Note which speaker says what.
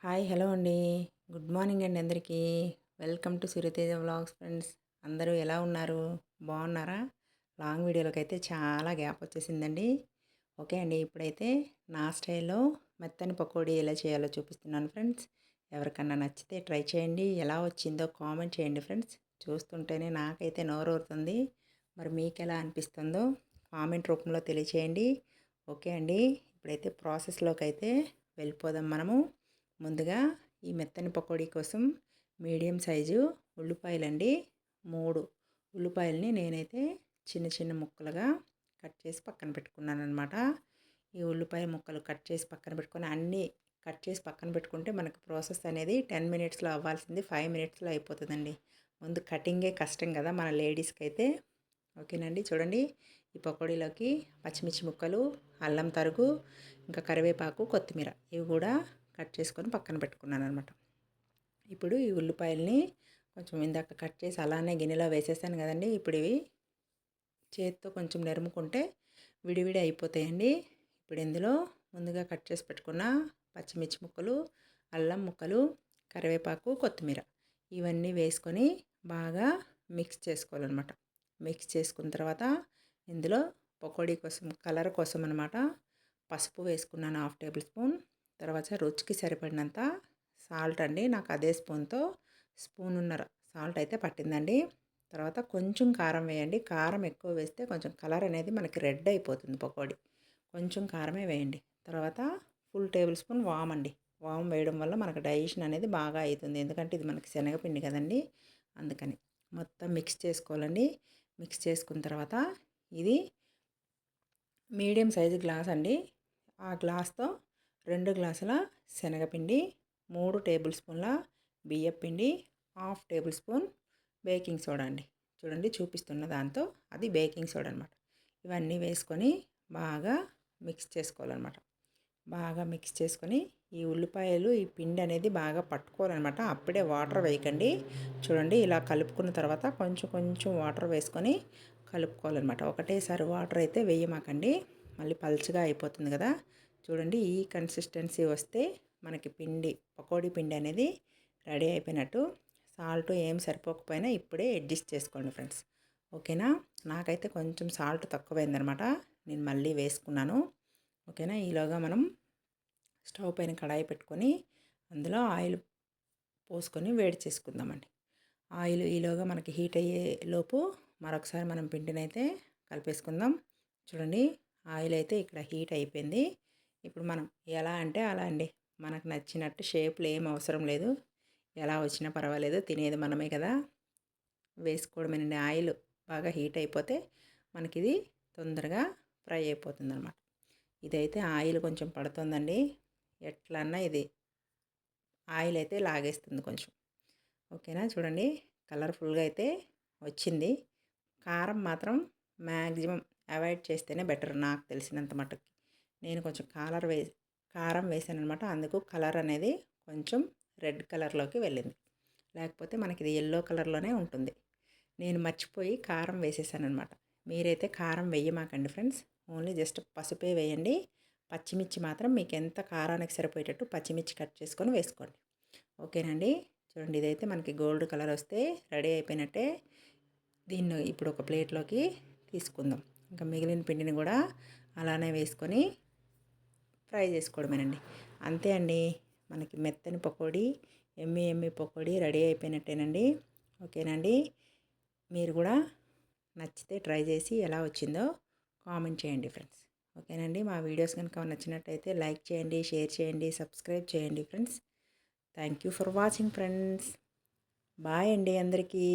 Speaker 1: Hi hello అండి. Good morning అండి అందరికీ. Welcome to Siriteja vlogs friends. అందరూ ఎలా ఉన్నారు? బాగున్నారా? లాంగ్ వీడియోలకైతే చాలా గ్యాప్ వచ్చేసిందండి. ఓకే అండి, ఇప్పుడైతే నా స్టైల్లో మెత్తని పకోడీ ఎలా చేయాలో చూపిస్తున్నాను ఫ్రెండ్స్. ఎవరికన్నా నచ్చితే ట్రై చేయండి. ఎలా వచ్చిందో కామెంట్ చేయండి ఫ్రెండ్స్. చూస్తుంటేనే నాకైతే నోరూరుతుంది. మరి మీకు ఎలా అనిపిస్తుందో కామెంట్ రూపంలో తెలియచేయండి. ఓకే అండి, ఇప్పుడైతే ప్రాసెస్లోకి అయితే వెళ్ళిపోదాం మనము. ముందుగా ఈ మెత్తని పకోడీ కోసం మీడియం సైజు ఉల్లిపాయలండి, 3 ఉల్లిపాయలని నేనైతే చిన్న చిన్న ముక్కలుగా కట్ చేసి పక్కన పెట్టుకున్నాను అనమాట. ఈ ఉల్లిపాయ ముక్కలు కట్ చేసి పక్కన పెట్టుకొని అన్నీ కట్ చేసి పక్కన పెట్టుకుంటే మనకు ప్రాసెస్ అనేది 10 మినిట్స్లో అవ్వాల్సింది 5 మినిట్స్లో అయిపోతుందండి. ముందు కటింగే కష్టం కదా మన లేడీస్కి అయితే. ఓకేనండి, చూడండి ఈ పకోడీలోకి పచ్చిమిర్చి ముక్కలు, అల్లం తరుగు, ఇంకా కరివేపాకు, కొత్తిమీర ఇవి కూడా కట్ చేసుకొని పక్కన పెట్టుకున్నాను అనమాట. ఇప్పుడు ఈ ఉల్లిపాయలని కొంచెం ఇందాక కట్ చేసి అలానే గిన్నెలో వేసేసాను కదండి. ఇప్పుడు ఇవి చేతితో కొంచెం నెరుముకుంటే విడివిడి అయిపోతాయండి. ఇప్పుడు ఇందులో ముందుగా కట్ చేసి పెట్టుకున్న పచ్చిమిర్చి ముక్కలు, అల్లం ముక్కలు, కరివేపాకు, కొత్తిమీర ఇవన్నీ వేసుకొని బాగా మిక్స్ చేసుకోవాలన్నమాట. మిక్స్ చేసుకున్న తర్వాత ఇందులో పకోడీ కోసం కలర్ కోసం అనమాట పసుపు వేసుకున్నాను 1/2 టేబుల్ స్పూన్. తర్వాత రుచికి సరిపడినంత సాల్ట్ అండి, నాకు అదే స్పూన్తో స్పూనున్నర సాల్ట్ అయితే పట్టిందండి. తర్వాత కొంచెం కారం వేయండి. కారం ఎక్కువ వేస్తే కొంచెం కలర్ అనేది మనకి రెడ్ అయిపోతుంది పకోడీ. కొంచెం కారమే వేయండి. తర్వాత ఫుల్ టేబుల్ స్పూన్ వామ్ అండి. వామ్ వేయడం వల్ల మనకు డైజెషన్ అనేది బాగా అవుతుంది. ఎందుకంటే ఇది మనకి శనగపిండి కదండి, అందుకని మొత్తం మిక్స్ చేసుకోవాలండి. మిక్స్ చేసుకున్న తర్వాత ఇది మీడియం సైజు గ్లాస్ అండి. ఆ గ్లాస్తో 2 గ్లాసుల శనగపిండి, 3 టేబుల్ స్పూన్ల బియ్యపిండి, 1/2 టేబుల్ స్పూన్ బేకింగ్ సోడా అండి. చూడండి చూపిస్తున్న దాంతో అది బేకింగ్ సోడా అనమాట. ఇవన్నీ వేసుకొని బాగా మిక్స్ చేసుకోవాలన్నమాట. బాగా మిక్స్ చేసుకొని ఈ ఉల్లిపాయలు ఈ పిండి అనేది బాగా పట్టుకోవాలన్నమాట. అప్పుడే వాటర్ వేయకండి. చూడండి ఇలా కలుపుకున్న తర్వాత కొంచెం కొంచెం వాటర్ వేసుకొని కలుపుకోవాలన్నమాట. ఒకటేసారి వాటర్ అయితే వేయమాకండి, మళ్ళీ పల్చగా అయిపోతుంది కదా. చూడండి ఈ కన్సిస్టెన్సీ వస్తే మనకి పిండి పకోడీ పిండి అనేది రెడీ అయిపోయినట్టు. సాల్ట్ ఏం సరిపోకపోయినా ఇప్పుడే అడ్జస్ట్ చేసుకోండి ఫ్రెండ్స్. ఓకేనా, నాకైతే కొంచెం సాల్ట్ తక్కువైందనమాట, నేను మళ్ళీ వేసుకున్నాను. ఓకేనా, ఈలోగా మనం స్టవ్ పైన కడాయి పెట్టుకొని అందులో ఆయిల్ పోసుకొని వేడి చేసుకుందామండి. ఆయిల్ ఈలోగా మనకి హీట్ అయ్యే లోపు మరొకసారి మనం పిండిని అయితే కలిపేసుకుందాం. చూడండి ఆయిల్ అయితే ఇక్కడ హీట్ అయిపోయింది. ఇప్పుడు మనం ఎలా అంటే అలా అండి, మనకు నచ్చినట్టు షేప్లు ఏం అవసరం లేదు, ఎలా వచ్చినా పర్వాలేదు, తినేది మనమే కదా, వేసుకోవడమేనండి. ఆయిల్ బాగా హీట్ అయిపోతే మనకి ఇది తొందరగా ఫ్రై అయిపోతుంది అనమాట. ఇదైతే ఆయిల్ కొంచెం పడుతుందండి, ఎట్లన్నా ఇది ఆయిల్ అయితే లాగేస్తుంది కొంచెం. ఓకేనా, చూడండి కలర్ఫుల్గా అయితే వచ్చింది. కారం మాత్రం మ్యాక్సిమం అవాయిడ్ చేస్తేనే బెటర్ నాకు తెలిసినంత మటుకు. నేను కొంచెం కారం వేసాను అనమాట, అందుకు కలర్ అనేది కొంచెం రెడ్ కలర్లోకి వెళ్ళింది. లేకపోతే మనకి ఇది ఎల్లో కలర్లోనే ఉంటుంది. నేను మర్చిపోయి కారం వేసేసాను అనమాట. మీరైతే కారం వేయమాకండి ఫ్రెండ్స్, ఓన్లీ జస్ట్ పసుపే వేయండి. పచ్చిమిర్చి మాత్రం మీకు ఎంత కారానికి సరిపోయేటట్టు పచ్చిమిర్చి కట్ చేసుకొని వేసుకోండి. ఓకేనండి, చూడండి ఇదైతే మనకి గోల్డ్ కలర్ వస్తే రెడీ అయిపోయినట్టే. దీన్ని ఇప్పుడు ఒక ప్లేట్లోకి తీసుకుందాం. ఇంకా మిగిలిన పిండిని కూడా అలానే వేసుకొని ఫ్రై చేసుకోవడమేనండి. అంతే అండి, మనకి మెత్తని పకోడీ, ఎమ్మి ఎమ్మి పకోడీ రెడీ అయిపోయినట్టేనండి. ఓకేనండి, మీరు కూడా నచ్చితే ట్రై చేసి ఎలా వచ్చిందో కామెంట్ చేయండి ఫ్రెండ్స్. ఓకేనండి, మా వీడియోస్ కనుక నచ్చినట్టయితే లైక్ చేయండి, షేర్ చేయండి, సబ్స్క్రైబ్ చేయండి friends. Thank you for watching friends. Bye అండి అందరికీ.